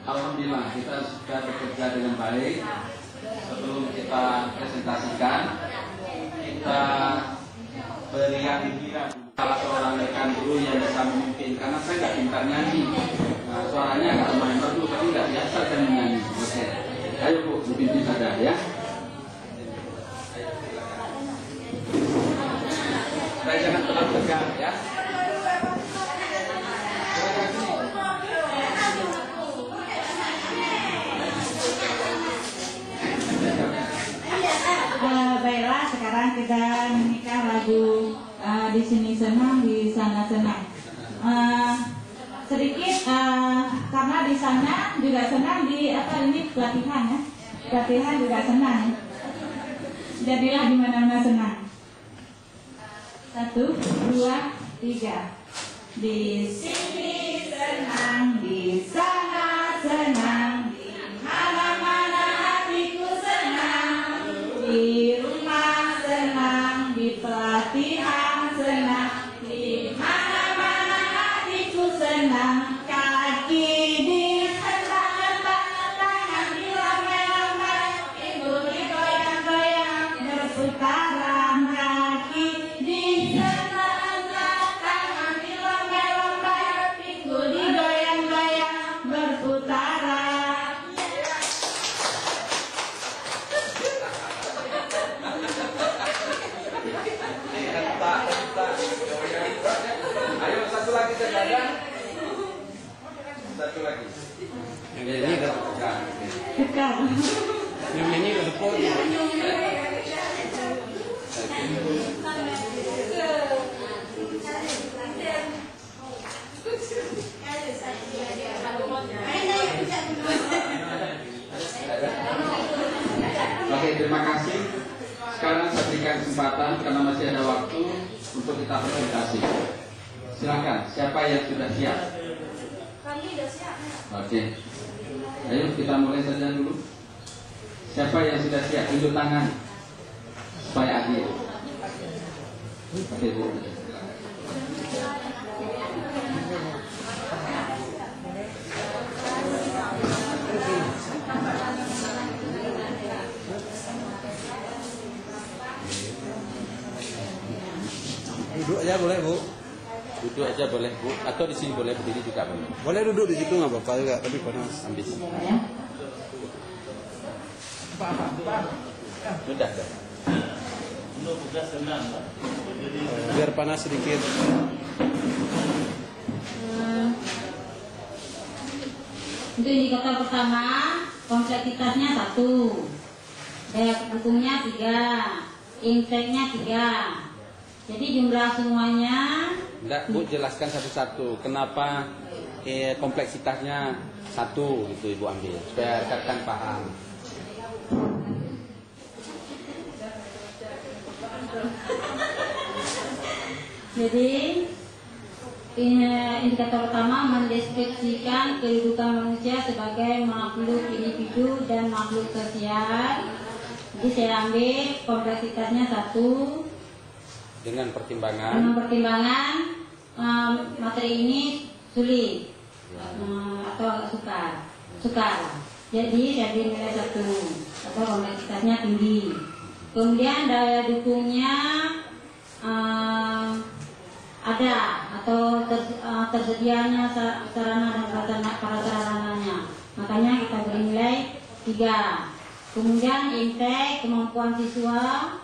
Alhamdulillah kita sudah bekerja dengan baik. Sebelum kita presentasikan, kita berikan salah seorang rekan guru yang bisa memimpin, karena saya nggak pintar nyanyi. Nah, suaranya agak lumayan bagus, tapi nggak biasa saya menyanyi. Oke, ayo Bu, dipimpin saja ya. Saya jangan terlalu tegang ya. Baiklah, sekarang kita menyanyikan lagu di sini senang, di sana senang. Sedikit karena di sana juga senang, di ini pelatihan ya, pelatihan juga senang. Jadilah di mana-mana senang. 1, 2, 3. Di sini senang, di sana senang, di mana-mana hatiku senang, di rumah senang, di pelatihan senang, di mana-mana hatiku senang. Kaki dihentang-hentang, tangan dilomel-lomel, pinggul digoyang-goyang, berputaran kaki dihentang-hentang, tangan dilomel-lomel, pinggul digoyang-goyang, berputaran. Ayo satu lagi saja. Satu lagi. Yang ini udah Dekat. yang ini udah depan. Oke, terima kasih. Sekarang saya berikan kesempatan karena masih ada waktu untuk kita presentasi. Silakan, siapa yang sudah siap? Kami sudah siap. Oke. Ayo kita mulai saja dulu. Siapa yang sudah siap? Tunjuk tangan supaya adil. Oke, Bu. Duduk aja boleh, Bu. Duduk aja boleh, Bu, atau di sini boleh, berdiri juga boleh. Boleh duduk di situ nggak apa-apa juga, tapi panas. Ambil sini. Sudah, dah. Biar panas sedikit. Untuk indikator pertama, kompleksitasnya 1, daya dukungnya 3, intake-nya 3. Jadi jumlah semuanya. Enggak, Bu, jelaskan satu-satu. Kenapa kompleksitasnya 1 gitu Ibu ambil, supaya rekan paham. Jadi indikator pertama mendeskripsikan kehidupan manusia sebagai makhluk individu dan makhluk sosial. Jadi saya ambil kompleksitasnya 1. Dengan pertimbangan. Materi ini sulit atau agak sukar. Jadi saya beri nilai 1 atau kompleksitasnya tinggi. Kemudian daya dukungnya ada atau tersedianya sarana dan prasarananya. Makanya kita beri nilai 3. Kemudian intake, kemampuan siswa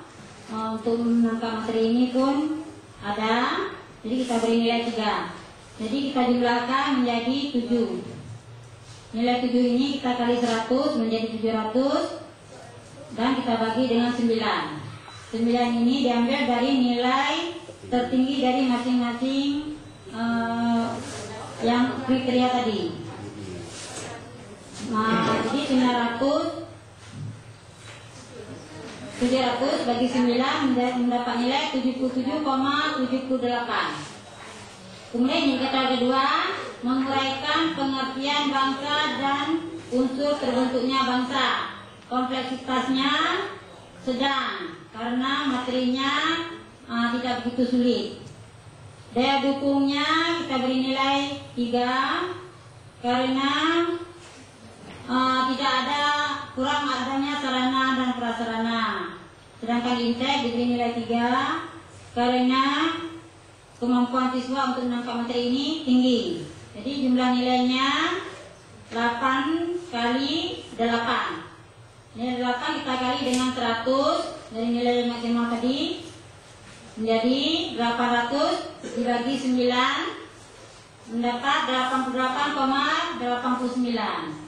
untuk menangkap materi ini pun ada, jadi kita beri nilai 3. Jadi kita jumlahkan menjadi 7. Nilai 7 ini kita kali 100 menjadi 700 dan kita bagi dengan 9. 9 ini diambil dari nilai tertinggi dari masing-masing yang kriteria tadi. Jadi 700 bagi 9 mendapat nilai 77,78. Kemudian indikator kedua, menguraikan pengertian bangsa dan unsur terbentuknya bangsa. Kompleksitasnya sedang karena materinya tidak begitu sulit. Daya dukungnya kita beri nilai 3 karena tidak ada kurang adanya sarana dan prasarana. Sedangkan Intek diberi nilai 3 karena kemampuan siswa untuk menangkap materi ini tinggi. Jadi jumlah nilainya 8 kali 8. Nilai 8 kita kali dengan 100 dari nilai maksimal tadi menjadi 800 dibagi 9 mendapat 88,89.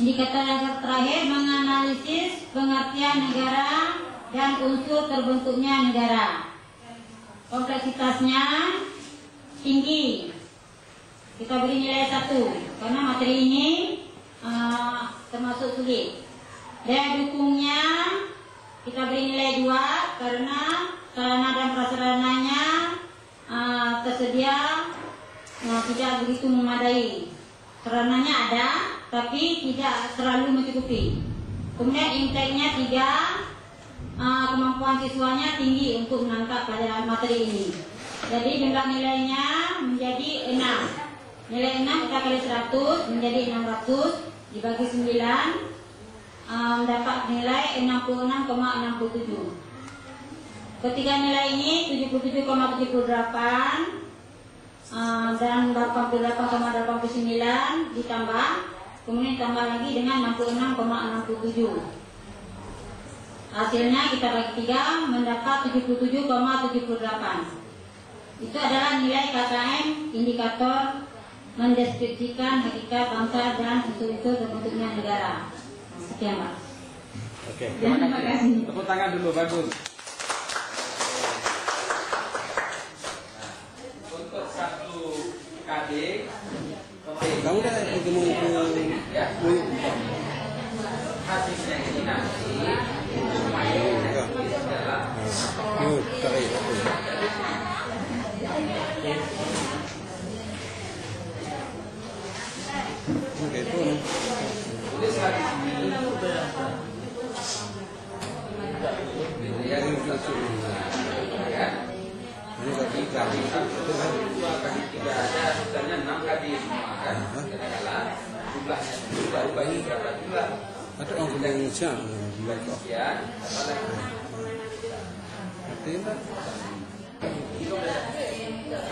Indikator yang terakhir menganalisis pengertian negara dan unsur terbentuknya negara. Kompleksitasnya tinggi. Kita beri nilai 1 karena materi ini termasuk sulit. Daya dukungnya kita beri nilai 2 karena sarana dan prasarananya tersedia tidak begitu memadai. Sarananya ada, tapi tidak terlalu mencukupi. Kemudian inteknya 3, kemampuan siswanya tinggi untuk menangkap pelajaran materi ini. Jadi jumlah nilainya menjadi 6. Nilai 6 kita kali 100 menjadi 600 dibagi 9 mendapat nilai 66,67. Ketiga nilai ini 77,78 dan 88,89 ditambah, kemudian ditambah lagi dengan 66,67. Hasilnya kita bagi 3 mendapat 77,78. Itu adalah nilai KKM, indikator mendeskripsikan hakikat bangsa dan unsur-unsur terbentuknya negara. Sekian, Pak. Oke, terima kasih. Tepuk tangan dulu, bagus. Untuk 1 KD, Kamu kan ketemu hasilnya ini nanti supaya tulis lagi sini. Jadi kali 2 kali 3 ada sisanya 6 kali semua kan. Kadang-kadang jumlahnya berubah ini berapa jumlah? ada orang Indonesia. Ya, apa lagi? Artinya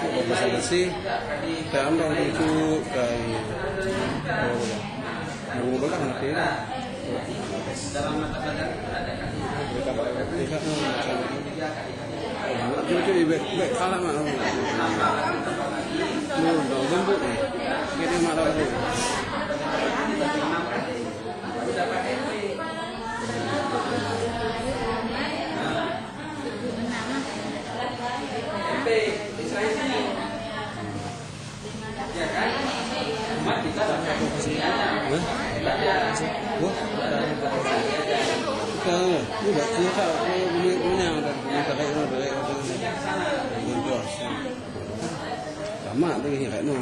kalau sih dalam orang itu kayak mengubah nanti Dalam mata pelajaran ada kan? tidak macam itu baik kalah mak lu lembut kita mak lu Ya kan? Cuma kita baca posisinya. Udah kita punya sama tu kayak no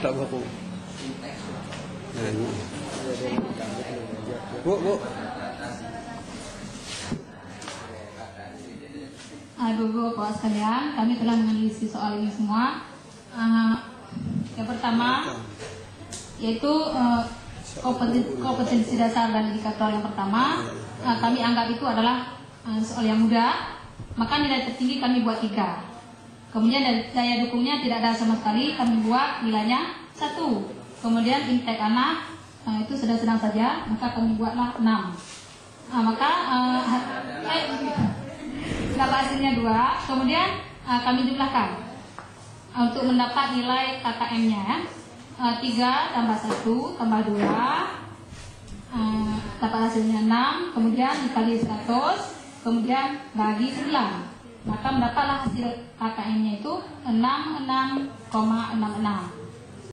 tak apa. Bu. Ibu-ibu bapak sekalian, kami telah menganalisis soal ini semua. Yang pertama yaitu kompetensi dasar dan indikator yang pertama. Kami anggap itu adalah soal yang mudah, maka nilai tertinggi kami buat 3. Kemudian daya dukungnya tidak ada sama sekali, kami buat nilainya 1. Kemudian intek anak itu sedang-sedang saja, maka kami buatlah 6. Maka dapat hasilnya 2. Kemudian kami jumlahkan untuk mendapat nilai KKM-nya 3 tambah 1 tambah 2 dapat hasilnya 6. Kemudian dikali 100, kemudian bagi 9. Maka mendapatlah hasil KKM-nya itu 66,66.